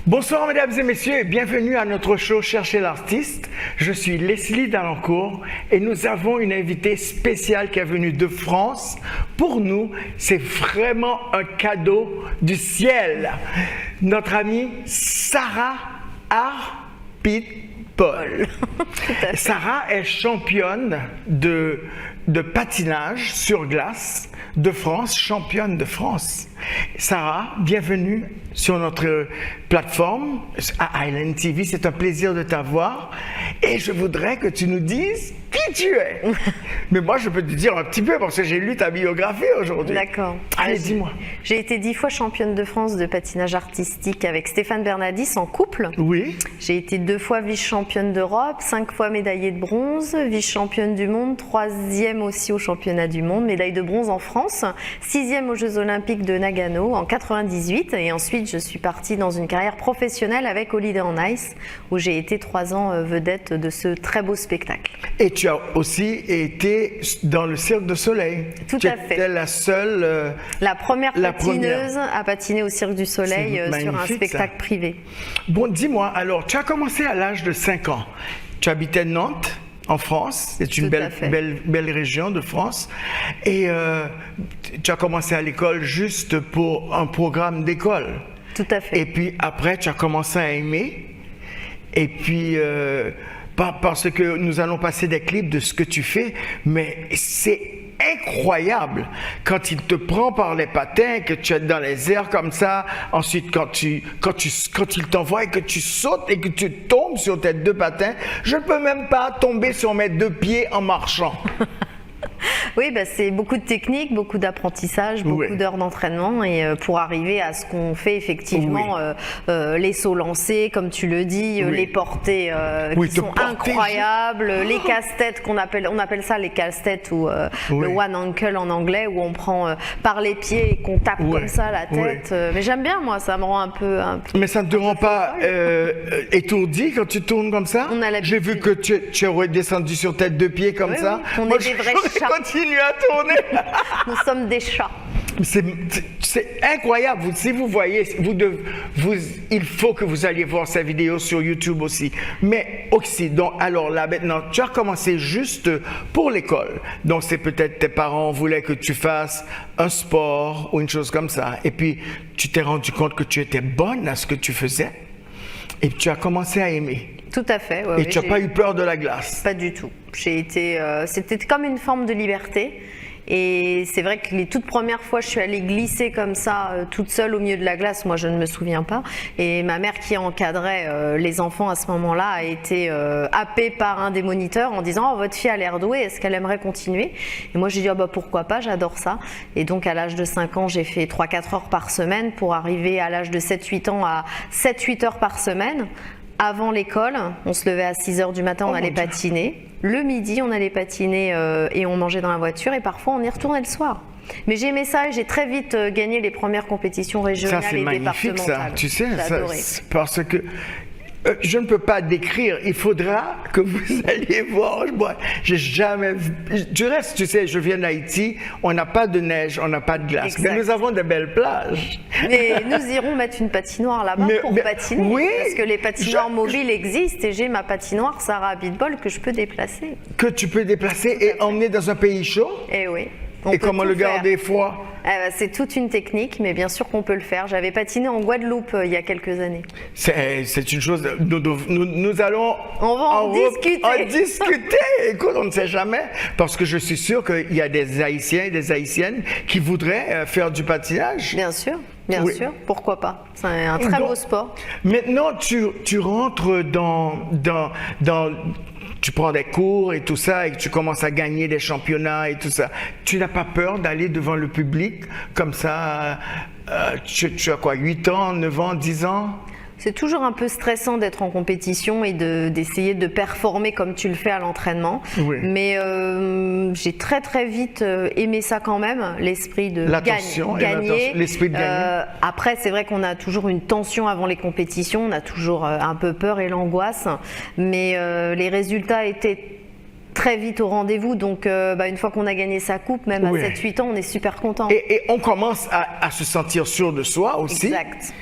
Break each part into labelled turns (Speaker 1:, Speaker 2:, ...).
Speaker 1: Bonsoir mesdames et messieurs et bienvenue à notre show Cherchez l'artiste. Je suis Leslie Dalancourt et nous avons une invitée spéciale qui est venue de France. Pour nous, c'est vraiment un cadeau du ciel. Notre amie Sarah Arpitbol. Sarah est championne de patinage sur glace de France, championne de France. Sarah, bienvenue sur notre plateforme à Island TV. C'est un plaisir de t'avoir et je voudrais que tu nous dises qui tu es. Mais moi, je peux te dire un petit peu parce que j'ai lu ta biographie aujourd'hui.
Speaker 2: D'accord.
Speaker 1: Allez, dis-moi.
Speaker 2: J'ai été 10 fois championne de France de patinage artistique avec Stéphane Bernadis en couple.
Speaker 1: Oui.
Speaker 2: J'ai été 2 fois vice-championne d'Europe, 5 fois médaillée de bronze, vice-championne du monde, 3e aussi au championnat du monde, médaille de bronze en France, 6e aux Jeux Olympiques de Nagano en 98 et ensuite je suis partie dans une carrière professionnelle avec Holiday on Ice où j'ai été 3 ans vedette de ce très beau spectacle.
Speaker 1: Et tu as aussi été dans le Cirque du Soleil.
Speaker 2: Tout à fait.
Speaker 1: Tu étais la seule...
Speaker 2: la première patineuse à patiner au Cirque du Soleil sur un spectacle privé.
Speaker 1: Bon, dis-moi, alors, tu as commencé à l'âge de 5 ans. Tu habitais Nantes, en France. C'est une belle région de France. Et tu as commencé à l'école juste pour un programme d'école.
Speaker 2: Tout à fait.
Speaker 1: Et puis après, tu as commencé à aimer. Et puis... parce que nous allons passer des clips de ce que tu fais, mais c'est incroyable quand il te prend par les patins, que tu es dans les airs comme ça. Ensuite, quand il t'envoie et que tu sautes et que tu tombes sur tes 2 patins, je ne peux même pas tomber sur mes 2 pieds en marchant.
Speaker 2: Oui, c'est beaucoup de technique, beaucoup d'apprentissage, beaucoup d'heures d'entraînement et pour arriver à ce qu'on fait effectivement, les sauts lancés, comme tu le dis, les portées qui sont incroyables, les casse-têtes on appelle ça les casse-têtes ou le one ankle en anglais où on prend par les pieds et qu'on tape comme ça la tête. Mais j'aime bien moi, ça me rend un peu...
Speaker 1: Mais ça ne te rend pas étourdi quand tu tournes comme ça? J'ai vu que tu es redescendu sur tes 2 pieds comme ça.
Speaker 2: On est des vrais chats.
Speaker 1: Continue à tourner.
Speaker 2: Nous sommes des chats.
Speaker 1: C'est incroyable. Si vous voyez, il faut que vous alliez voir ces vidéos sur YouTube aussi. Mais aussi, donc, alors là maintenant, tu as commencé juste pour l'école. Donc c'est peut-être tes parents voulaient que tu fasses un sport ou une chose comme ça. Et puis tu t'es rendu compte que tu étais bonne à ce que tu faisais. Et tu as commencé à aimer.
Speaker 2: Tout à fait.
Speaker 1: Et tu n'as pas eu peur de la glace?
Speaker 2: Pas du tout. C'était comme une forme de liberté. Et c'est vrai que les toutes premières fois, je suis allée glisser comme ça, toute seule au milieu de la glace. Moi, je ne me souviens pas. Et ma mère qui encadrait les enfants à ce moment-là a été happée par un des moniteurs en disant « Oh, votre fille a l'air douée, est-ce qu'elle aimerait continuer ?» Et moi, j'ai dit « Oh, bah, pourquoi pas, j'adore ça. » Et donc, à l'âge de 5 ans, j'ai fait 3-4 heures par semaine pour arriver à l'âge de 7-8 ans à 7-8 heures par semaine. Avant l'école, on se levait à 6 heures du matin, on allait patiner. Le midi, on allait patiner et on mangeait dans la voiture et parfois on y retournait le soir. Mais j'aimais ça et j'ai très vite gagné les premières compétitions régionales et départementales.
Speaker 1: Ça, c'est magnifique ça, tu sais, parce que je ne peux pas décrire, il faudra que vous alliez voir. Moi, j'ai jamais vu. Du reste, tu sais, je viens d'Haïti, on n'a pas de neige, on n'a pas de glace, mais nous avons de belles plages.
Speaker 2: Mais nous irons mettre une patinoire là-bas pour patiner, parce que les patinoires mobiles existent et j'ai ma patinoire Sarah Arpitbol que je peux déplacer.
Speaker 1: Que tu peux déplacer et emmener dans un pays chaud?
Speaker 2: Eh oui.
Speaker 1: Et comment le garder froid?
Speaker 2: C'est toute une technique, mais bien sûr qu'on peut le faire. J'avais patiné en Guadeloupe il y a quelques années.
Speaker 1: C'est une chose, nous allons
Speaker 2: en
Speaker 1: discuter. Écoute, on ne sait jamais, parce que je suis sûr qu'il y a des Haïtiens et des Haïtiennes qui voudraient faire du patinage.
Speaker 2: Bien sûr. Bien sûr, pourquoi pas? C'est un très beau sport.
Speaker 1: Maintenant, tu rentres tu prends des cours et tout ça, et tu commences à gagner des championnats et tout ça. Tu n'as pas peur d'aller devant le public comme ça? Tu as quoi, 8 ans, 9 ans, 10 ans?
Speaker 2: C'est toujours un peu stressant d'être en compétition et d'essayer de performer comme tu le fais à l'entraînement.
Speaker 1: Oui.
Speaker 2: Mais j'ai très très vite aimé ça quand même, l'esprit de gagner.
Speaker 1: L'esprit de gagner.
Speaker 2: Après, c'est vrai qu'on a toujours une tension avant les compétitions, on a toujours un peu peur et l'angoisse. Mais les résultats étaient très vite au rendez-vous, donc une fois qu'on a gagné sa coupe, même à 7-8 ans, on est super content.
Speaker 1: Et on commence à se sentir sûr de soi aussi.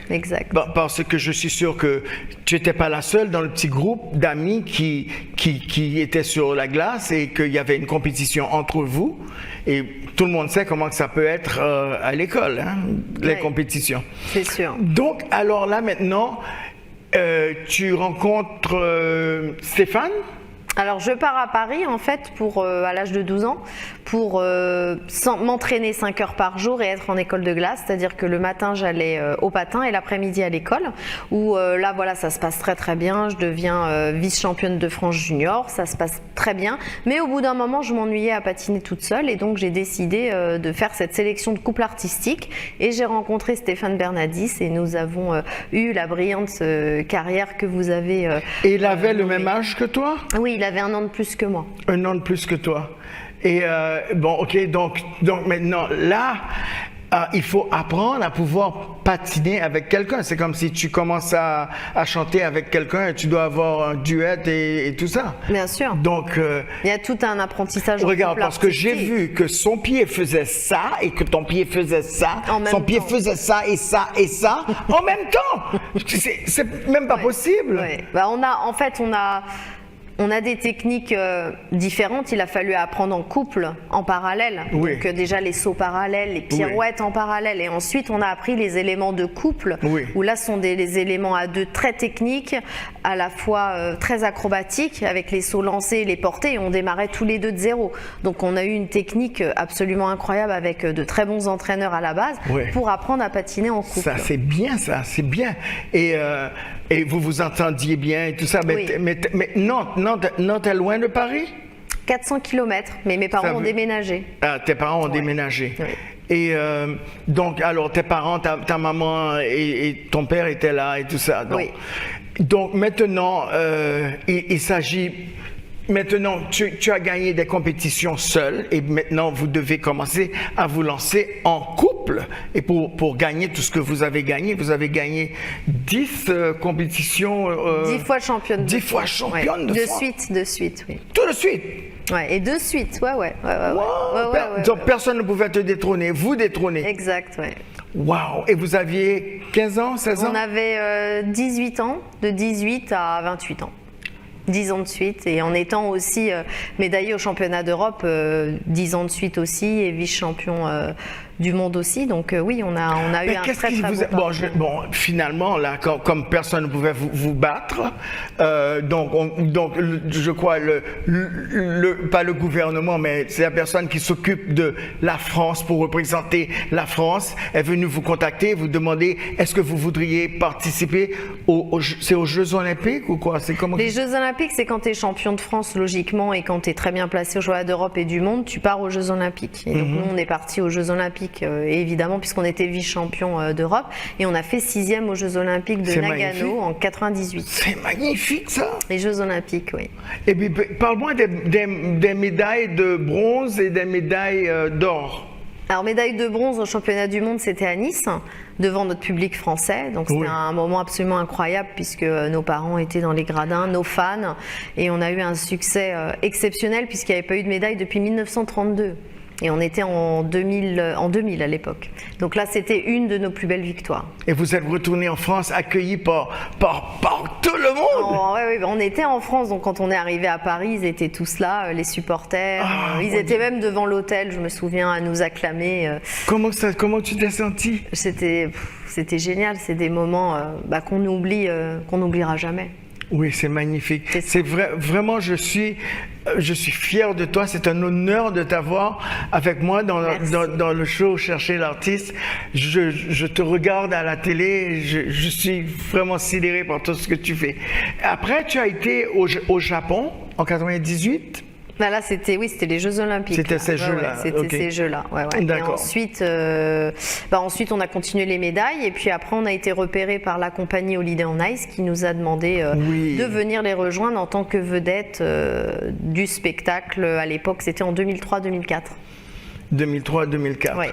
Speaker 2: Exact.
Speaker 1: Parce que je suis sûr que tu n'étais pas la seule dans le petit groupe d'amis qui étaient sur la glace et qu'il y avait une compétition entre vous. Et tout le monde sait comment ça peut être à l'école, les compétitions.
Speaker 2: C'est sûr.
Speaker 1: Donc, alors là maintenant, tu rencontres Stéphane?
Speaker 2: Alors je pars à Paris en fait à l'âge de 12 ans pour m'entraîner 5 heures par jour et être en école de glace, c'est-à-dire que le matin j'allais au patin et l'après-midi à l'école où là voilà ça se passe très très bien, je deviens vice-championne de France junior, ça se passe très bien, mais au bout d'un moment je m'ennuyais à patiner toute seule et donc j'ai décidé de faire cette sélection de couple artistique et j'ai rencontré Stéphane Bernadis et nous avons eu la brillante carrière que vous avez.
Speaker 1: Et il avait le même âge que toi?
Speaker 2: Oui, il avait 1 an de plus que moi.
Speaker 1: 1 an de plus que toi. Et donc maintenant, là, il faut apprendre à pouvoir patiner avec quelqu'un. C'est comme si tu commences à chanter avec quelqu'un et tu dois avoir un duet et tout ça.
Speaker 2: Bien sûr.
Speaker 1: Donc,
Speaker 2: il y a tout un apprentissage.
Speaker 1: Regarde, parce que j'ai vu que son pied faisait ça et que ton pied faisait ça. Son pied faisait ça et ça et ça en même temps. C'est même pas possible.
Speaker 2: Ouais. On a des techniques différentes, il a fallu apprendre en couple, en parallèle.
Speaker 1: Oui.
Speaker 2: Donc déjà les sauts parallèles, les pirouettes en parallèle. Et ensuite on a appris les éléments de couple, où là ce sont les éléments à deux très techniques, à la fois très acrobatiques, avec les sauts lancés et les portées. Et on démarrait tous les deux de zéro. Donc on a eu une technique absolument incroyable avec de très bons entraîneurs à la base pour apprendre à patiner en couple.
Speaker 1: Ça c'est bien, c'est bien. Et vous vous entendiez bien et tout ça. Mais non, t'es loin de Paris?
Speaker 2: 400 km, mais mes parents ont déménagé.
Speaker 1: Ah, tes parents ont déménagé.
Speaker 2: Oui.
Speaker 1: Et donc, alors, tes parents, ta maman et ton père étaient là et tout ça. Donc, donc maintenant, il s'agit... Maintenant, tu as gagné des compétitions seul et maintenant vous devez commencer à vous lancer en couple. Et pour gagner tout ce que vous avez gagné 10 compétitions.
Speaker 2: 10 fois championne.
Speaker 1: 10 fois championne de France.
Speaker 2: De suite, oui.
Speaker 1: Tout de suite.
Speaker 2: Ouais, et de suite, ouais.
Speaker 1: Donc personne ne pouvait te détrôner, vous détrôner.
Speaker 2: Exact, ouais.
Speaker 1: Waouh! Et vous aviez 15 ans, 16 ans?
Speaker 2: On avait 18 ans, de 18 à 28 ans. 10 ans de suite et en étant aussi médaillé au championnat d'Europe 10 ans de suite aussi et vice-champion du monde aussi. Donc oui, on a eu un très très
Speaker 1: bon finalement, là, comme personne ne pouvait vous battre, donc je crois, pas le gouvernement, mais c'est la personne qui s'occupe de la France pour représenter la France, est venue vous contacter, vous demander est-ce que vous voudriez participer c'est aux Jeux Olympiques ou quoi?
Speaker 2: Les Jeux Olympiques, c'est quand tu es champion de France, logiquement, et quand tu es très bien placé aux Jeux d'Europe et du monde, tu pars aux Jeux Olympiques. Et donc nous, on est partis aux Jeux Olympiques, évidemment, puisqu'on était vice-champion d'Europe, et on a fait 6e aux Jeux Olympiques de Nagano en 98.
Speaker 1: C'est magnifique, ça!
Speaker 2: Les Jeux Olympiques, oui.
Speaker 1: Et puis, parle-moi des médailles de bronze et des médailles d'or.
Speaker 2: Alors, médaille de bronze au championnat du monde, c'était à Nice, devant notre public français. Donc, c'était un moment absolument incroyable puisque nos parents étaient dans les gradins, nos fans. Et on a eu un succès exceptionnel puisqu'il n'y avait pas eu de médaille depuis 1932. Et on était en 2000 à l'époque. Donc là, c'était une de nos plus belles victoires.
Speaker 1: Et vous êtes retourné en France, accueilli par tout le monde.
Speaker 2: Oui, on était en France, donc quand on est arrivé à Paris, ils étaient tous là, les supporters. Ils étaient même devant l'hôtel, je me souviens, à nous acclamer.
Speaker 1: Comment tu t'es senti?
Speaker 2: C'était génial, c'est des moments qu'on n'oubliera jamais.
Speaker 1: Oui, c'est magnifique. C'est vraiment, je suis fier de toi. C'est un honneur de t'avoir avec moi dans le show Chercher l'artiste. Je te regarde à la télé. Je suis vraiment sidéré par tout ce que tu fais. Après, tu as été au Japon en 98.
Speaker 2: Là, c'était les Jeux Olympiques.
Speaker 1: C'était ces Jeux-là.
Speaker 2: C'était
Speaker 1: okay.
Speaker 2: ces Jeux-là.
Speaker 1: D'accord.
Speaker 2: Et ensuite, on a continué les médailles. Et puis après, on a été repéré par la compagnie Holiday on Ice qui nous a demandé de venir les rejoindre en tant que vedette du spectacle. À l'époque, c'était en 2003-2004.
Speaker 1: 2003-2004.
Speaker 2: Oui.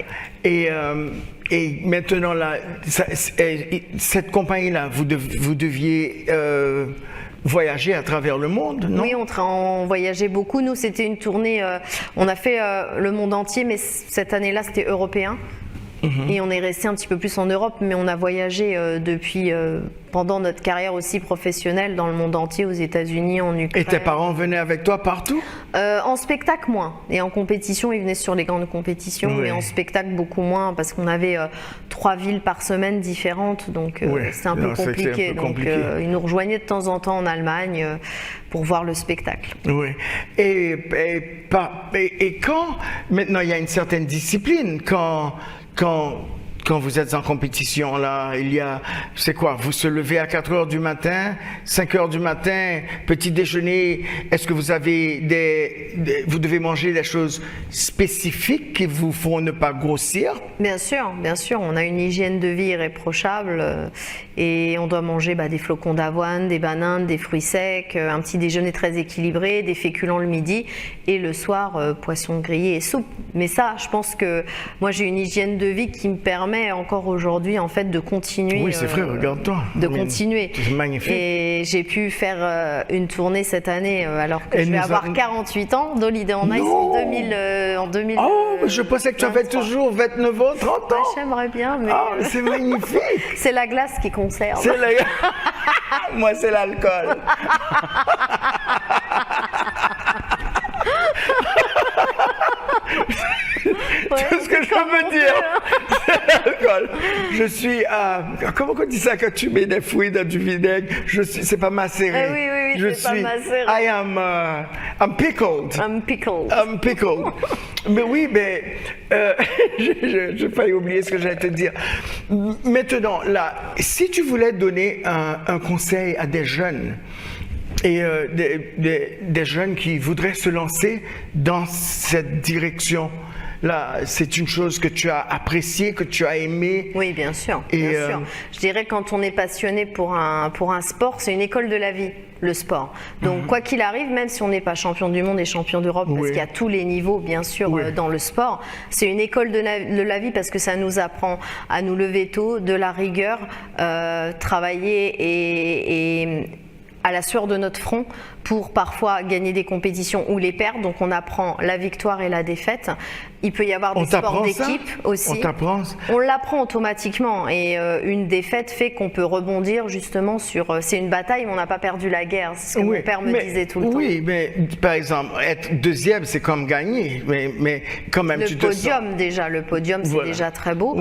Speaker 1: Et maintenant, là, cette compagnie-là, vous deviez voyager à travers le monde, non?
Speaker 2: Oui, on voyageait beaucoup. Nous, c'était une tournée, on a fait le monde entier, mais cette année-là, c'était européen. Et on est resté un petit peu plus en Europe, mais on a voyagé depuis pendant notre carrière aussi professionnelle dans le monde entier, aux États-Unis, en Ukraine.
Speaker 1: Et tes parents venaient avec toi partout?
Speaker 2: En spectacle, moins. Et en compétition, ils venaient sur les grandes compétitions, mais en spectacle, beaucoup moins, parce qu'on avait 3 villes par semaine différentes, donc c'était un peu compliqué. Donc ils nous rejoignaient de temps en temps en Allemagne pour voir le spectacle.
Speaker 1: Oui. Et quand, maintenant, il y a une certaine discipline, quand vous êtes en compétition, là, c'est quoi? Vous se levez à 4 heures du matin, 5 heures du matin, petit déjeuner. Est-ce que vous avez vous devez manger des choses spécifiques qui vous font ne pas grossir?
Speaker 2: Bien sûr. On a une hygiène de vie irréprochable et on doit manger des flocons d'avoine, des bananes, des fruits secs, un petit déjeuner très équilibré, des féculents le midi et le soir, poisson grillé et soupe. Mais ça, je pense que moi, j'ai une hygiène de vie qui me permet encore aujourd'hui en fait de continuer.
Speaker 1: Oui, c'est vrai, regarde-toi.
Speaker 2: De continuer.
Speaker 1: C'est magnifique.
Speaker 2: Et j'ai pu faire une tournée cette année alors que je vais avoir 48 ans d'Holiday on Ice en 2000.
Speaker 1: Oh, je pensais que tu avais toujours 29 ans, 30 ans.
Speaker 2: J'aimerais bien, mais
Speaker 1: c'est magnifique.
Speaker 2: C'est la glace qui conserve.
Speaker 1: Moi, c'est l'alcool. Tout ce que je veux dire, c'est l'alcool. Je suis comment on dit ça quand tu mets des fruits dans du vinaigre? C'est pas macéré.
Speaker 2: Oui, c'est pas macéré.
Speaker 1: I'm pickled. I'm pickled. Mais oui, j'ai failli oublier ce que j'allais te dire. Maintenant, là, si tu voulais donner un conseil à des jeunes, et des jeunes qui voudraient se lancer dans cette direction. Là, c'est une chose que tu as appréciée, que tu as aimée.
Speaker 2: Oui, bien sûr. Je dirais que quand on est passionné pour un sport, c'est une école de la vie, le sport. Donc, quoi qu'il arrive, même si on n'est pas champion du monde et champion d'Europe, parce qu'il y a tous les niveaux, bien sûr, dans le sport, c'est une école de la vie parce que ça nous apprend à nous lever tôt, de la rigueur, travailler et à la sueur de notre front pour parfois gagner des compétitions ou les perdre. Donc on apprend la victoire et la défaite. Il peut y avoir des sports d'équipe aussi.
Speaker 1: On t'apprend?
Speaker 2: On l'apprend automatiquement et une défaite fait qu'on peut rebondir justement sur... C'est une bataille mais on n'a pas perdu la guerre. C'est ce que mon père me disait tout le temps.
Speaker 1: Oui, mais par exemple, être deuxième c'est comme gagner. Mais quand même
Speaker 2: le podium c'est déjà très beau.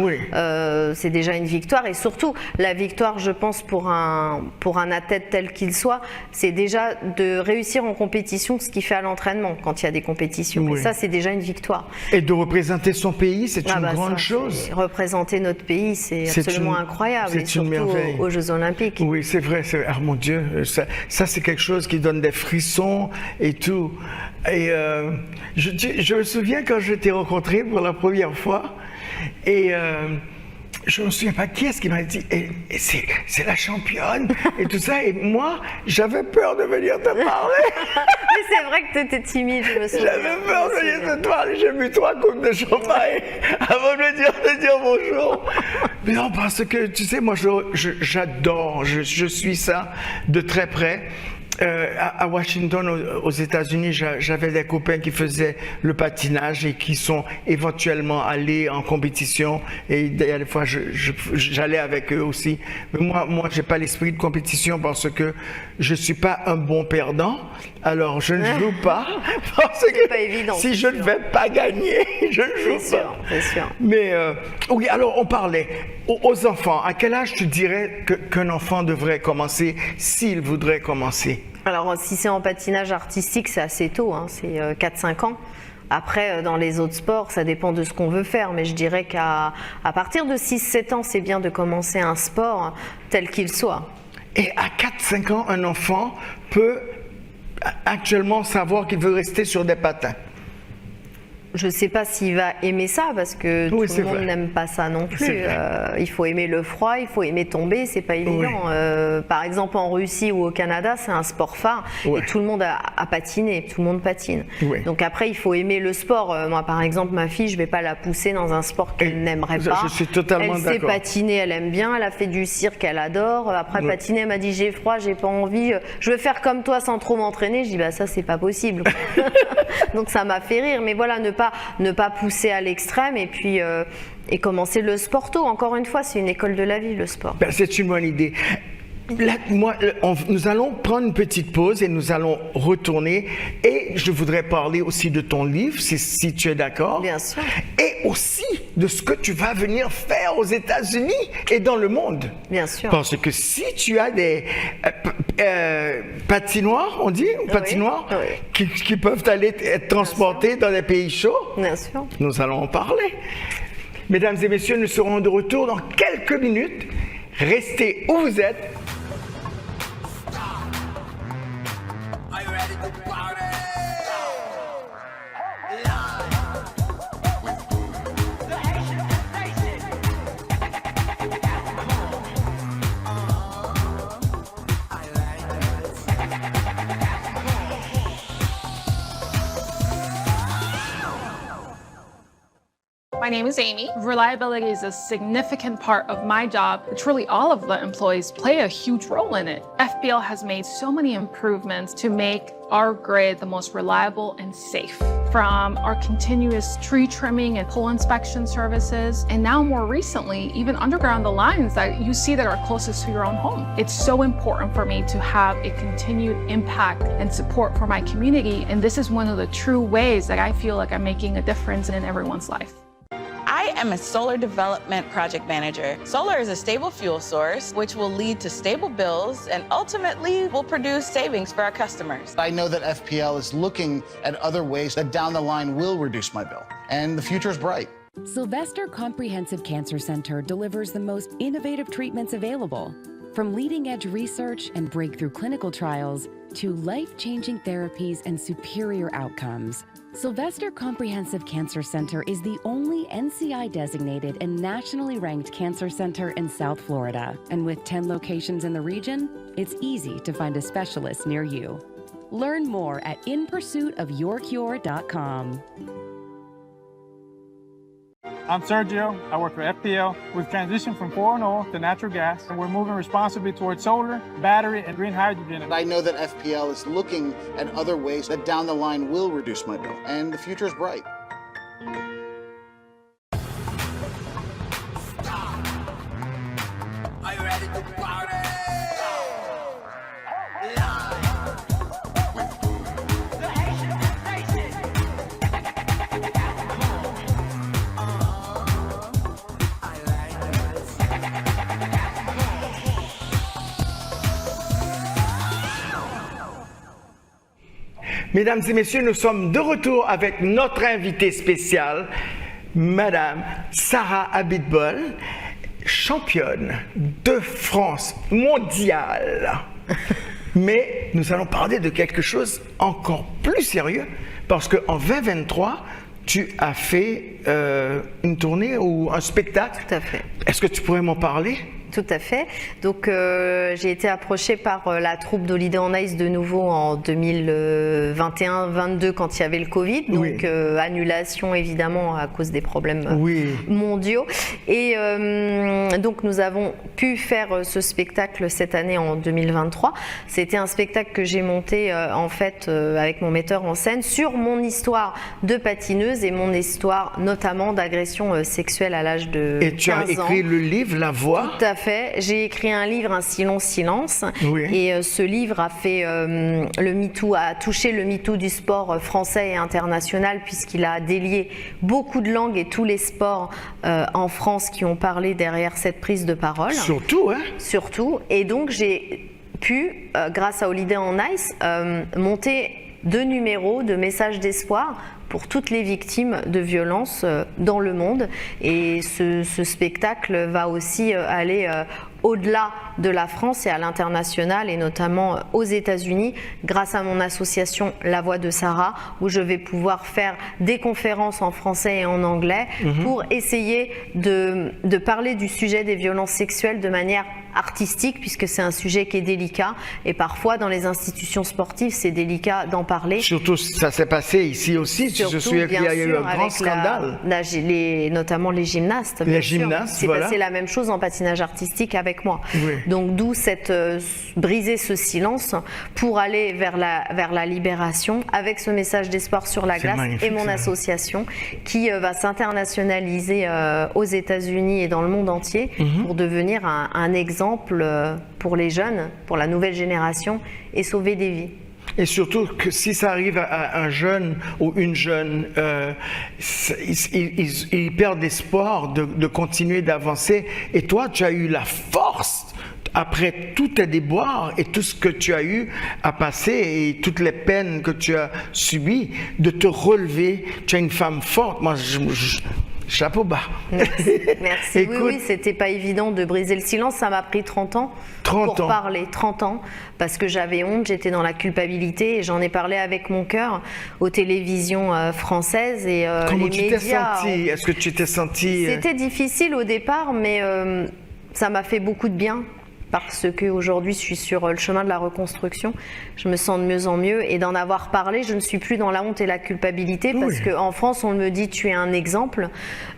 Speaker 2: C'est déjà une victoire et surtout la victoire je pense pour un athlète tel qu'il soit, c'est déjà de réussir en compétition ce qu'il fait à l'entraînement quand il y a des compétitions. Et ça c'est déjà une victoire.
Speaker 1: Et de représenter son pays, c'est une grande chose.
Speaker 2: Représenter notre pays, c'est absolument incroyable.
Speaker 1: C'est une merveille.
Speaker 2: Aux Jeux Olympiques.
Speaker 1: Oui, c'est vrai. Ah mon Dieu, ça c'est quelque chose qui donne des frissons et tout. Et je me souviens quand je t'ai rencontré pour la première fois et je me souviens pas qui est-ce qui m'a dit c'est la championne et tout ça et moi j'avais peur de venir te parler.
Speaker 2: Mais c'est vrai que tu étais timide, je me souviens.
Speaker 1: J'avais peur de venir te parler, j'ai bu 3 coupes de champagne avant de dire bonjour. Mais non, parce que tu sais moi j'adore, je suis ça de très près. À Washington, aux États-Unis, j'avais des copains qui faisaient le patinage et qui sont éventuellement allés en compétition. Et des fois, j'allais avec eux aussi. Mais moi, j'ai pas l'esprit de compétition parce que je suis pas un bon perdant. Alors, je ne joue pas parce que
Speaker 2: pas évident,
Speaker 1: si je ne vais pas gagner, je ne joue pas.
Speaker 2: C'est sûr.
Speaker 1: Mais oui, alors on parlait aux enfants. À quel âge tu dirais qu'un enfant devrait commencer s'il voudrait commencer?
Speaker 2: Alors, si c'est en patinage artistique, c'est assez tôt, c'est 4-5 ans. Après, dans les autres sports, ça dépend de ce qu'on veut faire, mais je dirais qu'à partir de 6-7 ans, c'est bien de commencer un sport tel qu'il soit.
Speaker 1: Et à 4-5 ans, un enfant peut actuellement savoir qu'il veut rester sur des patins?
Speaker 2: Je ne sais pas s'il va aimer ça parce que
Speaker 1: Oui,
Speaker 2: tout
Speaker 1: c'est
Speaker 2: le monde
Speaker 1: vrai.
Speaker 2: n'aime pas ça non plus.
Speaker 1: C'est vrai.
Speaker 2: Il faut aimer le froid, il faut aimer tomber, c'est pas évident. Par exemple en Russie ou au Canada, c'est un sport phare
Speaker 1: Ouais.
Speaker 2: et tout le monde a patiné, tout le monde patine.
Speaker 1: Ouais.
Speaker 2: Donc après, il faut aimer le sport. Moi, par exemple, ma fille, je vais pas la pousser dans un sport qu'elle n'aimerait
Speaker 1: je
Speaker 2: pas.
Speaker 1: suis totalement
Speaker 2: Elle sait
Speaker 1: d'accord.
Speaker 2: patiner, elle aime bien. Elle a fait du cirque, elle adore. Après
Speaker 1: Ouais.
Speaker 2: patiner, elle m'a dit j'ai froid, j'ai pas envie. Je veux faire comme toi sans trop m'entraîner. Je dis bah ça c'est pas possible. Donc ça m'a fait rire. Mais voilà, ne pas pousser à l'extrême et puis et commencer le sport tôt. Encore une fois, c'est une école de la vie, le sport.
Speaker 1: Ben, c'est une bonne idée. Là, nous allons prendre une petite pause et nous allons retourner. Et je voudrais parler aussi de ton livre, si tu es d'accord.
Speaker 2: Bien sûr.
Speaker 1: Et aussi de ce que tu vas venir faire aux États-Unis et dans le monde.
Speaker 2: Bien sûr.
Speaker 1: Parce que si tu as des patinoires, on dit, ou patinoires,
Speaker 2: oui.
Speaker 1: qui peuvent aller être transportés dans des pays chauds,
Speaker 2: Bien sûr.
Speaker 1: nous allons en parler. Mesdames et messieurs, nous serons de retour dans quelques minutes. Restez où vous êtes.
Speaker 3: Are you ready to party? The Haitian Nation. I like
Speaker 4: My name is Amy. Reliability is a significant part of my job. Truly all of the employees play a huge role in it. FPL has made so many improvements to make our grid the most reliable and safe. From our continuous tree trimming and pole inspection services, and now more recently, even underground the lines that you see that are closest to your own home. It's so important for me to have a continued impact and support for my community, and this is one of the true ways that I feel like I'm making a difference in everyone's life.
Speaker 5: I am a solar development project manager. Solar is a stable fuel source, which will lead to stable bills and ultimately will produce savings for our customers.
Speaker 6: I know that FPL is looking at other ways that down the line will reduce my bill, and the future is bright.
Speaker 7: Sylvester Comprehensive Cancer Center delivers the most innovative treatments available. From leading-edge research and breakthrough clinical trials to life-changing therapies and superior outcomes, Sylvester Comprehensive Cancer Center is the only NCI-designated and nationally ranked cancer center in South Florida. And with 10 locations in the region, it's easy to find a specialist near you. Learn more at inpursuitofyourcure.com.
Speaker 8: I'm Sergio. I work for FPL. We've transitioned from foreign oil to natural gas, and we're moving responsibly towards solar, battery, and green hydrogen.
Speaker 6: I know that FPL is looking at other ways that down the line will reduce my bill, and the future is bright.
Speaker 3: Are you ready to party? The Haitian Nation. I like
Speaker 1: Mesdames et messieurs, nous sommes de retour avec notre invitée spéciale, Madame Sarah Abitbol, championne de France mondiale. Mais nous allons parler de quelque chose encore plus sérieux, parce qu'en 2023, tu as fait une tournée ou un spectacle.
Speaker 2: Tout à fait.
Speaker 1: Est-ce que tu pourrais m'en parler?
Speaker 2: Tout à fait. Donc j'ai été approchée par la troupe d'Holiday on Ice de nouveau en 2021-22 quand il y avait le Covid. Donc
Speaker 1: Oui.
Speaker 2: annulation évidemment à cause des problèmes
Speaker 1: Oui.
Speaker 2: mondiaux. Et donc nous avons pu faire ce spectacle cette année en 2023. C'était un spectacle que j'ai monté en fait avec mon metteur en scène sur mon histoire de patineuse et mon histoire notamment d'agression sexuelle à l'âge de 15 ans.
Speaker 1: Et tu as écrit le livre La Voix.
Speaker 2: Tout à fait. J'ai écrit un livre, Un si long silence.
Speaker 1: Oui.
Speaker 2: Et ce livre a fait le MeToo, a touché le MeToo du sport français et international puisqu'il a délié beaucoup de langues et tous les sports en France qui ont parlé derrière cette prise de parole.
Speaker 1: Surtout, hein?
Speaker 2: Surtout. Et donc j'ai pu, grâce à Holiday on Ice, monter 2 numéros de messages d'espoir pour toutes les victimes de violences dans le monde. Et ce spectacle va aussi aller au-delà de la France et à l'international et notamment aux États-Unis grâce à mon association La Voix de Sarah où je vais pouvoir faire des conférences en français et en anglais pour essayer de parler du sujet des violences sexuelles de manière artistique puisque c'est un sujet qui est délicat et parfois dans les institutions sportives c'est délicat d'en parler.
Speaker 1: Surtout ça s'est passé ici aussi,
Speaker 2: Surtout,
Speaker 1: je suis qu'il y a eu un grand
Speaker 2: avec
Speaker 1: scandale.
Speaker 2: Notamment les gymnastes.
Speaker 1: Les
Speaker 2: bien sûr.
Speaker 1: gymnastes,
Speaker 2: C'est
Speaker 1: voilà.
Speaker 2: passé la même chose en patinage artistique avec moi.
Speaker 1: Oui.
Speaker 2: Donc d'où cette briser ce silence pour aller vers la libération avec ce message d'espoir sur la
Speaker 1: C'est
Speaker 2: glace
Speaker 1: magnifique,
Speaker 2: et mon
Speaker 1: ça.
Speaker 2: association qui va s'internationaliser aux États-Unis et dans le monde entier pour devenir un exemple pour les jeunes, pour la nouvelle génération et sauver des vies.
Speaker 1: Et surtout que si ça arrive à un jeune ou une jeune, ils perdent espoir de continuer d'avancer. Et toi, tu as eu la force, après tous tes déboires et tout ce que tu as eu à passer et toutes les peines que tu as subies, de te relever. Tu es une femme forte. Moi, chapeau bas.
Speaker 2: Merci.
Speaker 1: Écoute,
Speaker 2: oui, c'était pas évident de briser le silence. Ça m'a pris 30 ans
Speaker 1: 30
Speaker 2: pour
Speaker 1: ans.
Speaker 2: parler. 30 ans, parce que j'avais honte, j'étais dans la culpabilité et j'en ai parlé avec mon cœur aux télévisions françaises et
Speaker 1: comment
Speaker 2: les
Speaker 1: tu t'es
Speaker 2: médias.
Speaker 1: sentie? Est-ce que tu t'es sentie
Speaker 2: C'était difficile au départ, mais ça m'a fait beaucoup de bien. Parce qu'aujourd'hui, je suis sur le chemin de la reconstruction. Je me sens de mieux en mieux. Et d'en avoir parlé, je ne suis plus dans la honte et la culpabilité. Parce
Speaker 1: Oui.
Speaker 2: qu'en France, on me dit tu es un exemple.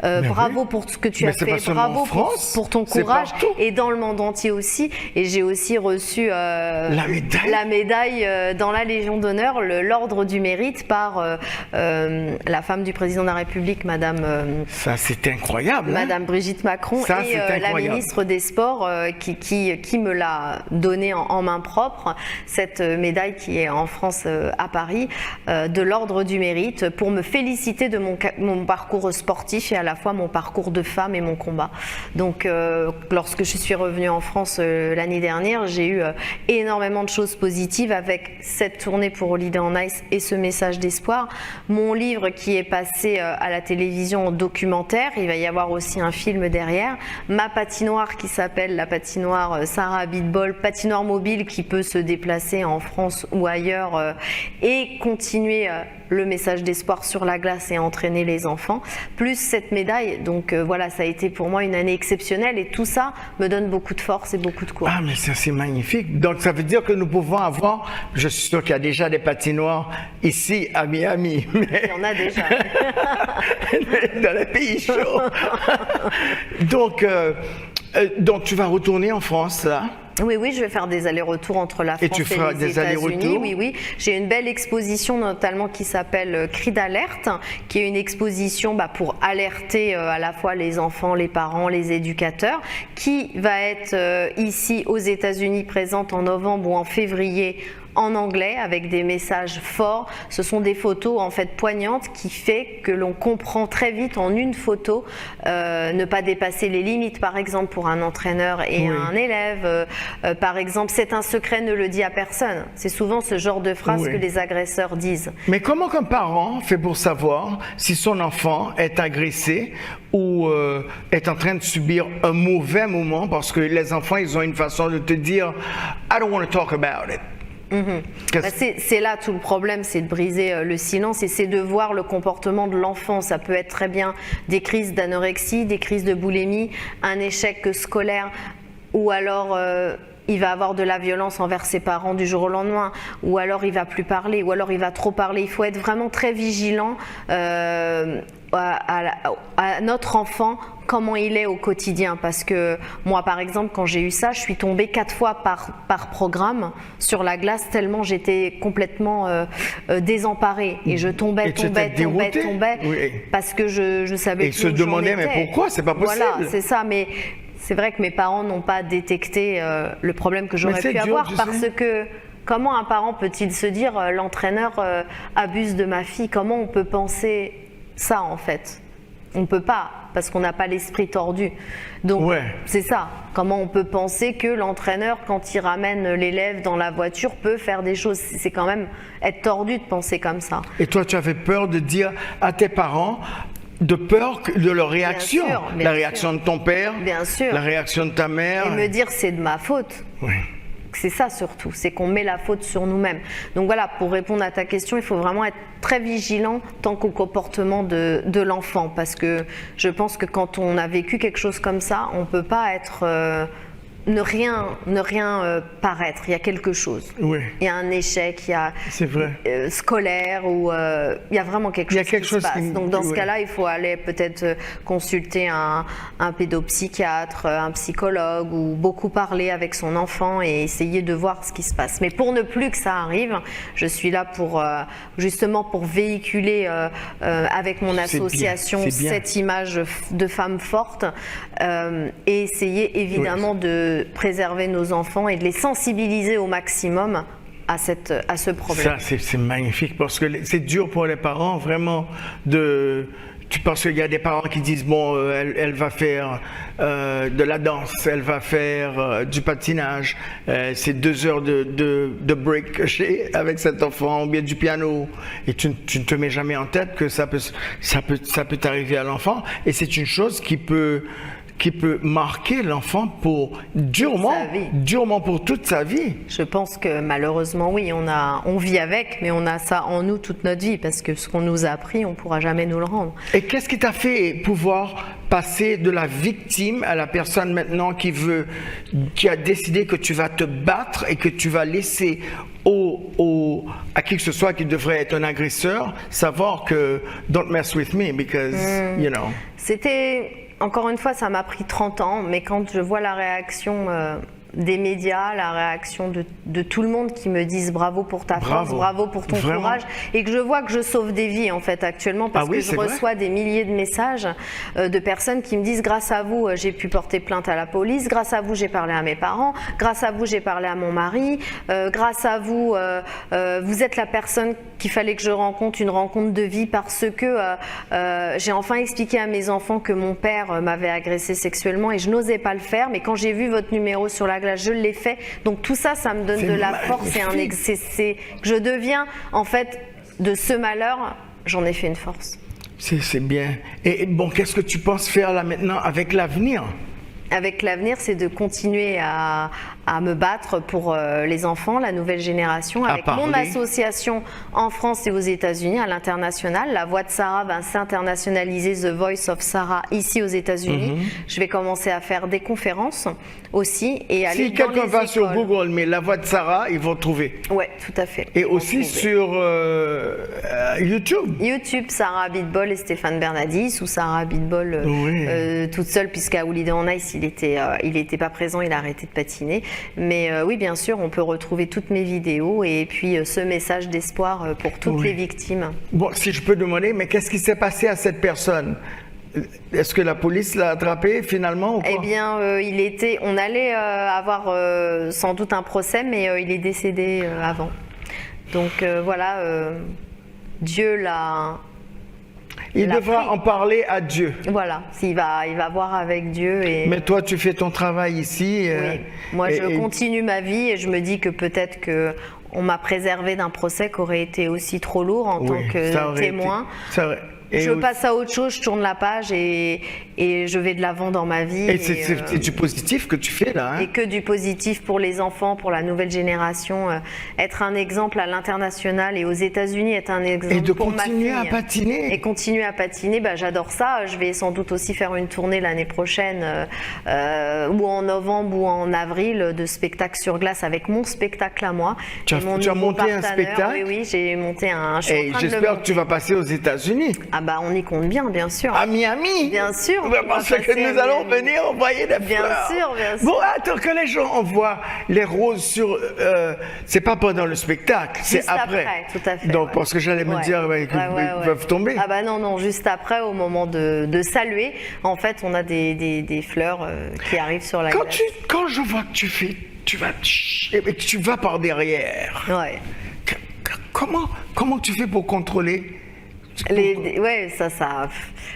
Speaker 2: Bravo
Speaker 1: oui.
Speaker 2: pour ce que tu
Speaker 1: Mais
Speaker 2: as
Speaker 1: c'est
Speaker 2: fait.
Speaker 1: pas seulement
Speaker 2: Bravo
Speaker 1: en France,
Speaker 2: pour ton
Speaker 1: c'est
Speaker 2: courage.
Speaker 1: partout.
Speaker 2: Et dans le monde entier aussi. Et j'ai aussi reçu
Speaker 1: La médaille.
Speaker 2: la médaille dans la Légion d'honneur, l'ordre du mérite par la femme du président de la République, Madame
Speaker 1: Ça, c'est incroyable. hein?
Speaker 2: Madame Brigitte Macron
Speaker 1: Ça,
Speaker 2: et
Speaker 1: c'est
Speaker 2: la
Speaker 1: incroyable.
Speaker 2: ministre des Sports qui me l'a donnée en main propre, cette médaille qui est en France à Paris, de l'ordre du mérite, pour me féliciter de mon parcours sportif et à la fois mon parcours de femme et mon combat. Donc lorsque je suis revenue en France l'année dernière, j'ai eu énormément de choses positives avec cette tournée pour Holiday on Ice et ce message d'espoir. Mon livre qui est passé à la télévision en documentaire, il va y avoir aussi un film derrière. Ma patinoire qui s'appelle la patinoire Sarah Abitbol, patinoire mobile qui peut se déplacer en France ou ailleurs et continuer le message d'espoir sur la glace et entraîner les enfants, plus cette médaille. Donc voilà, ça a été pour moi une année exceptionnelle et tout ça me donne beaucoup de force et beaucoup de courage.
Speaker 1: Ah, mais ça, c'est magnifique. Donc, ça veut dire que nous pouvons avoir, je suis sûr qu'il y a déjà des patinoires ici à Miami, mais
Speaker 2: Il y en a déjà.
Speaker 1: dans les pays chauds. donc, tu vas retourner en France, là?
Speaker 2: Oui, je vais faire des allers-retours entre la France
Speaker 1: Et
Speaker 2: et,
Speaker 1: tu feras
Speaker 2: les
Speaker 1: des
Speaker 2: États-Unis.
Speaker 1: allers-retours?
Speaker 2: Oui. J'ai une belle exposition notamment qui s'appelle Cri d'alerte, qui est une exposition pour alerter à la fois les enfants, les parents, les éducateurs, qui va être ici aux États-Unis présente en novembre ou en février en anglais avec des messages forts. Ce sont des photos en fait poignantes qui fait que l'on comprend très vite en une photo ne pas dépasser les limites, par exemple pour un entraîneur et
Speaker 1: Oui.
Speaker 2: un élève. Par exemple, c'est un secret, ne le dis à personne. C'est souvent ce genre de phrase
Speaker 1: Oui.
Speaker 2: que les agresseurs disent.
Speaker 1: Mais comment qu'un parent fait pour savoir si son enfant est agressé ou est en train de subir un mauvais moment? Parce que les enfants, ils ont une façon de te dire « I don't want to talk about it ».
Speaker 2: C'est là tout le problème, c'est de briser le silence et c'est de voir le comportement de l'enfant. Ça peut être très bien des crises d'anorexie, des crises de boulimie, un échec scolaire ou alors il va avoir de la violence envers ses parents du jour au lendemain, ou alors il va plus parler, ou alors il va trop parler. Il faut être vraiment très vigilant à notre enfant, comment il est au quotidien, parce que moi par exemple quand j'ai eu ça, je suis tombée 4 fois par programme sur la glace tellement j'étais complètement désemparée et je tombais,
Speaker 1: Et tu étais déroutée? Oui.
Speaker 2: parce que je savais
Speaker 1: Et ils
Speaker 2: plus
Speaker 1: se
Speaker 2: où j'en
Speaker 1: demandaient, mais
Speaker 2: étais.
Speaker 1: pourquoi? C'est pas possible.
Speaker 2: Voilà, c'est ça, mais c'est vrai que mes parents n'ont pas détecté le problème que j'aurais
Speaker 1: Mais c'est
Speaker 2: pu
Speaker 1: dur,
Speaker 2: avoir
Speaker 1: tu
Speaker 2: parce
Speaker 1: sais.
Speaker 2: que comment un parent peut-il se dire l'entraîneur abuse de ma fille? Comment on peut penser ça en fait? On ne peut pas, parce qu'on n'a pas l'esprit tordu. Donc
Speaker 1: Ouais.
Speaker 2: c'est ça. Comment on peut penser que l'entraîneur, quand il ramène l'élève dans la voiture, peut faire des choses? C'est quand même être tordu de penser comme ça.
Speaker 1: Et toi, tu avais peur de dire à tes parents de peur de leur réaction.
Speaker 2: sûr, bien
Speaker 1: La réaction de ton père,
Speaker 2: Bien sûr.
Speaker 1: la réaction de ta mère.
Speaker 2: Et me dire c'est de ma faute.
Speaker 1: Oui.
Speaker 2: C'est ça surtout, c'est qu'on met la faute sur nous-mêmes. Donc voilà, pour répondre à ta question, il faut vraiment être très vigilant tant qu'au comportement de l'enfant, parce que je pense que quand on a vécu quelque chose comme ça, on ne peut pas être... ne rien paraître, il y a quelque chose.
Speaker 1: Oui.
Speaker 2: Il y a un échec, il y a
Speaker 1: C'est vrai.
Speaker 2: Scolaire, ou il y a vraiment quelque
Speaker 1: Il y a
Speaker 2: chose
Speaker 1: quelque
Speaker 2: qui
Speaker 1: chose
Speaker 2: se passe.
Speaker 1: qui-
Speaker 2: Donc dans ce
Speaker 1: oui.
Speaker 2: cas-là, il faut aller peut-être consulter un pédopsychiatre, un psychologue, ou beaucoup parler avec son enfant et essayer de voir ce qui se passe. Mais pour ne plus que ça arrive, je suis là pour justement pour véhiculer avec mon
Speaker 1: C'est bien,
Speaker 2: association
Speaker 1: c'est bien.
Speaker 2: cette image de femme forte et essayer évidemment de préserver nos enfants et de les sensibiliser au maximum à ce problème.
Speaker 1: Ça, c'est magnifique parce que c'est dur pour les parents vraiment de... Tu penses qu'il y a des parents qui disent bon, elle va faire de la danse, elle va faire du patinage, c'est 2 heures de break que j'ai avec cet enfant, ou bien du piano, et tu ne te mets jamais en tête que ça peut t'arriver à l'enfant, et c'est une chose qui peut marquer l'enfant pour durement pour toute sa vie.
Speaker 2: Je pense que malheureusement, oui, on vit avec, mais on a ça en nous toute notre vie, parce que ce qu'on nous a appris, on ne pourra jamais nous le rendre.
Speaker 1: Et qu'est-ce qui t'a fait pouvoir passer de la victime à la personne maintenant qui a décidé que tu vas te battre et que tu vas laisser à qui que ce soit qui devrait être un agresseur savoir que don't mess with me because, you know.
Speaker 2: C'était, encore une fois, ça m'a pris 30 ans, mais quand je vois la réaction des médias, la réaction de tout le monde qui me disent bravo pour ta force, bravo pour ton
Speaker 1: Vraiment.
Speaker 2: courage, et que je vois que je sauve des vies en fait actuellement, parce
Speaker 1: Ah oui,
Speaker 2: que je
Speaker 1: c'est vrai.
Speaker 2: reçois des milliers de messages de personnes qui me disent grâce à vous j'ai pu porter plainte à la police, grâce à vous j'ai parlé à mes parents, grâce à vous j'ai parlé à mon mari, grâce à vous vous êtes la personne qu'il fallait que je rencontre, une rencontre de vie, parce que j'ai enfin expliqué à mes enfants que mon père m'avait agressé sexuellement et je n'osais pas le faire, mais quand j'ai vu votre numéro sur la glace, je l'ai fait. Donc tout ça, ça me donne
Speaker 1: C'est
Speaker 2: de la force et c'est que je deviens, en fait, de ce malheur, j'en ai fait une force.
Speaker 1: C'est bien. Et bon, qu'est-ce que tu penses faire là maintenant avec l'avenir?
Speaker 2: Avec l'avenir, c'est de continuer à me battre pour les enfants, la nouvelle génération, avec mon association en France et aux États-Unis, à l'international. La Voix de Sarah va s'internationaliser, The Voice of Sarah, ici aux États-Unis. Je vais commencer à faire des conférences aussi et aller
Speaker 1: Si
Speaker 2: dans
Speaker 1: quelqu'un
Speaker 2: les
Speaker 1: va sur
Speaker 2: écoles.
Speaker 1: Google, mais La Voix de Sarah, ils vont trouver.
Speaker 2: Ouais, tout à fait.
Speaker 1: Et
Speaker 2: Ils vont
Speaker 1: aussi
Speaker 2: trouver.
Speaker 1: sur YouTube.
Speaker 2: YouTube, Sarah Abitbol et Stéphane Bernadis, ou Sarah Abitbol toute seule, puisqu'à Holiday on Ice, il était pas présent, il a arrêté de patiner. Mais oui, bien sûr, on peut retrouver toutes mes vidéos et puis ce message d'espoir pour toutes les victimes.
Speaker 1: Bon, si je peux demander, mais qu'est-ce qui s'est passé à cette personne? Est-ce que la police l'a attrapé finalement ou pas?
Speaker 2: Eh bien, on allait avoir sans doute un procès, mais il est décédé avant. Donc voilà, Dieu l'a...
Speaker 1: Il
Speaker 2: l'a
Speaker 1: devra
Speaker 2: pris.
Speaker 1: en parler à Dieu.
Speaker 2: Voilà, il va voir avec Dieu. Et...
Speaker 1: Mais toi, tu fais ton travail ici.
Speaker 2: Oui. Moi, je continue ma vie et je me dis que peut-être que on m'a préservé d'un procès qui aurait été aussi trop lourd en tant que témoin. Je passe à autre chose, je tourne la page et je vais de l'avant dans ma vie.
Speaker 1: Et c'est du positif que tu fais là. Hein?
Speaker 2: Et que du positif pour les enfants, pour la nouvelle génération. Être un exemple à l'international et aux États-Unis, être un exemple pour ma fille.
Speaker 1: Et de continuer à patiner.
Speaker 2: Et continuer à patiner, j'adore ça. Je vais sans doute aussi faire une tournée l'année prochaine, ou en novembre ou en avril, de spectacle sur glace avec mon spectacle à moi.
Speaker 1: Tu as monté un spectacle?
Speaker 2: Oui, j'ai monté un...
Speaker 1: Et j'espère que tu vas passer aux États-Unis.
Speaker 2: On y compte bien sûr.
Speaker 1: À Miami?
Speaker 2: Bien sûr.
Speaker 1: Parce que nous allons venir envoyer des fleurs.
Speaker 2: Bien sûr.
Speaker 1: Bon, attends, que les gens envoient les roses sur... c'est pas pendant le spectacle, c'est après.
Speaker 2: Tout à fait.
Speaker 1: Donc, parce que j'allais me dire qu'ils peuvent tomber.
Speaker 2: Ah bah non, juste après, au moment de saluer, en fait, on a des fleurs qui arrivent sur la glace.
Speaker 1: Quand je vois que tu vas par derrière,
Speaker 2: ouais.
Speaker 1: comment tu fais pour contrôler?
Speaker 2: Ouais,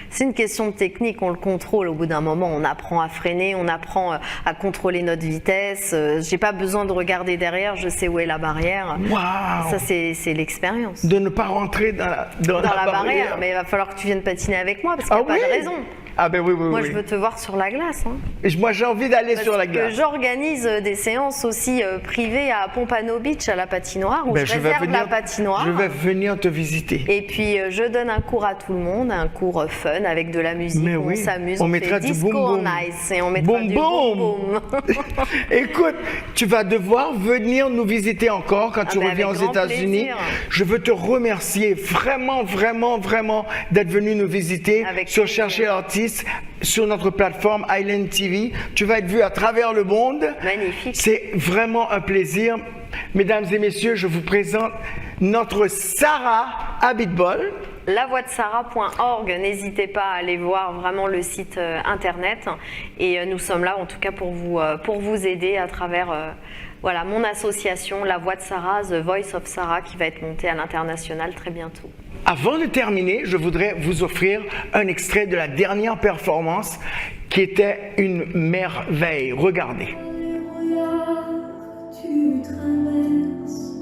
Speaker 2: c'est une question de technique, on le contrôle. Au bout d'un moment, on apprend à freiner, on apprend à contrôler notre vitesse. J'ai pas besoin de regarder derrière, je sais où est la barrière.
Speaker 1: Waouh!
Speaker 2: Ça, c'est l'expérience.
Speaker 1: De ne pas rentrer dans la
Speaker 2: barrière. Mais il va falloir que tu viennes patiner avec moi parce qu'il n'y a pas de raison.
Speaker 1: Ah ben oui.
Speaker 2: Moi, je veux te voir sur la glace. Hein.
Speaker 1: Et moi, j'ai envie d'aller sur la glace.
Speaker 2: J'organise des séances aussi privées à Pompano Beach, à la patinoire, où je réserve la patinoire.
Speaker 1: Je vais venir te visiter.
Speaker 2: Et puis, je donne un cours à tout le monde, un cours fun avec de la musique,
Speaker 1: mais
Speaker 2: on s'amuse,
Speaker 1: on
Speaker 2: fait
Speaker 1: mettra du
Speaker 2: disco
Speaker 1: boom boom.
Speaker 2: on ice et on mettra du boom boom.
Speaker 1: Écoute, tu vas devoir venir nous visiter encore quand tu reviens aux États-Unis. Je veux te remercier vraiment d'être venu nous visiter sur Chercher l'artiste, sur notre plateforme Island TV. Tu vas être vu à travers le monde.
Speaker 2: Magnifique.
Speaker 1: C'est vraiment un plaisir. Mesdames et messieurs, je vous présente notre Sarah Abitbol.
Speaker 2: Lavoixdesarah.org, n'hésitez pas à aller voir vraiment le site internet. Et nous sommes là en tout cas pour vous aider à travers mon association La Voix de Sarah, The Voice of Sarah, qui va être montée à l'international très bientôt.
Speaker 1: Avant de terminer, je voudrais vous offrir un extrait de la dernière performance qui était une merveille. Regardez.
Speaker 9: Tu traverses,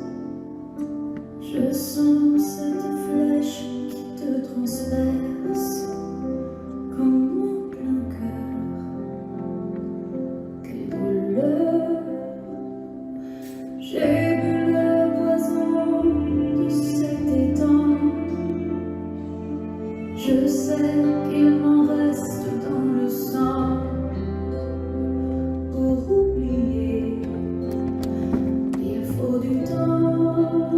Speaker 9: je sens cette flèche qui te transperce comme mon plein cœur. Quelle douleur, j'ai bu le poison de cet étang. Je sais qu'il m'en reste dans le sang pour oublier. Il faut du temps.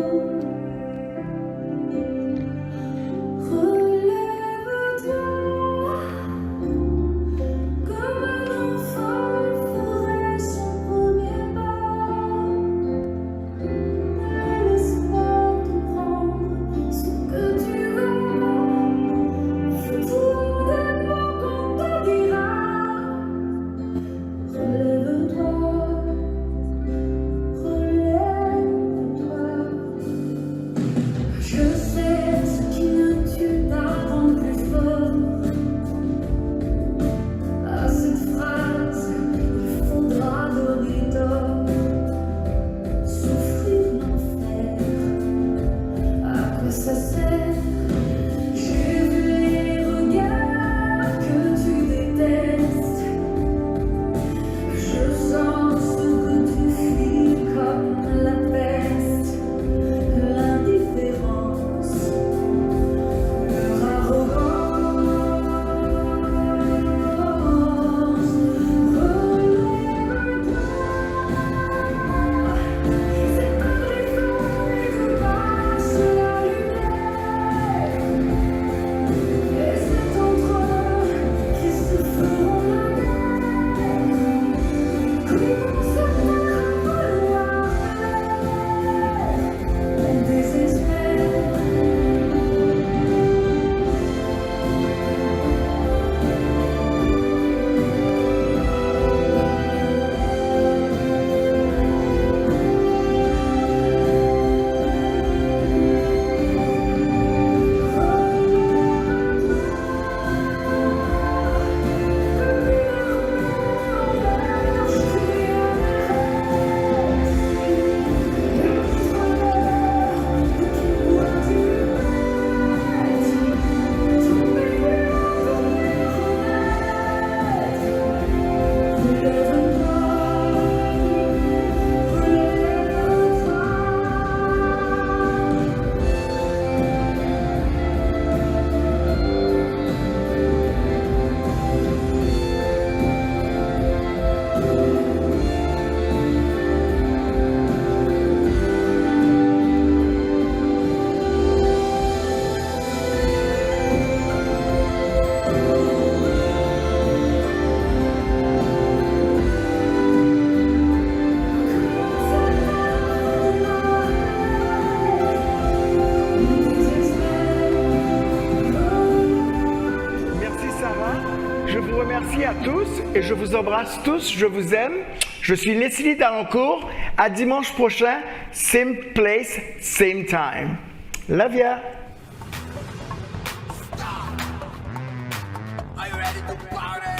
Speaker 9: Relève-toi comme un enfant ferait son premier pas. Ne laisse pas te prendre ce que tu veux. Tout dépend qu'on te dira. Relève-toi, relève-toi. Je sais ce qui ne tue pas rend plus fort. À cette phrase, il faudra donner tort. Souffrir l'enfer, à quoi ça sert? J'ai vu les regards que tu détestes. Je sens ce que tu fuis comme la peste, l'indifférence, leur arrogance. Relève-toi, c'est par les feuilles que passe la lumière. Et c'est entre eux qui se feront la guerre, qui vont se faire vouloir. On désespère.
Speaker 1: Merci Sarah. Je vous remercie à tous et je vous embrasse tous. Je vous aime. Je suis Leslie Dalancourt. À dimanche prochain. Same place, same time. Love ya.
Speaker 3: to party.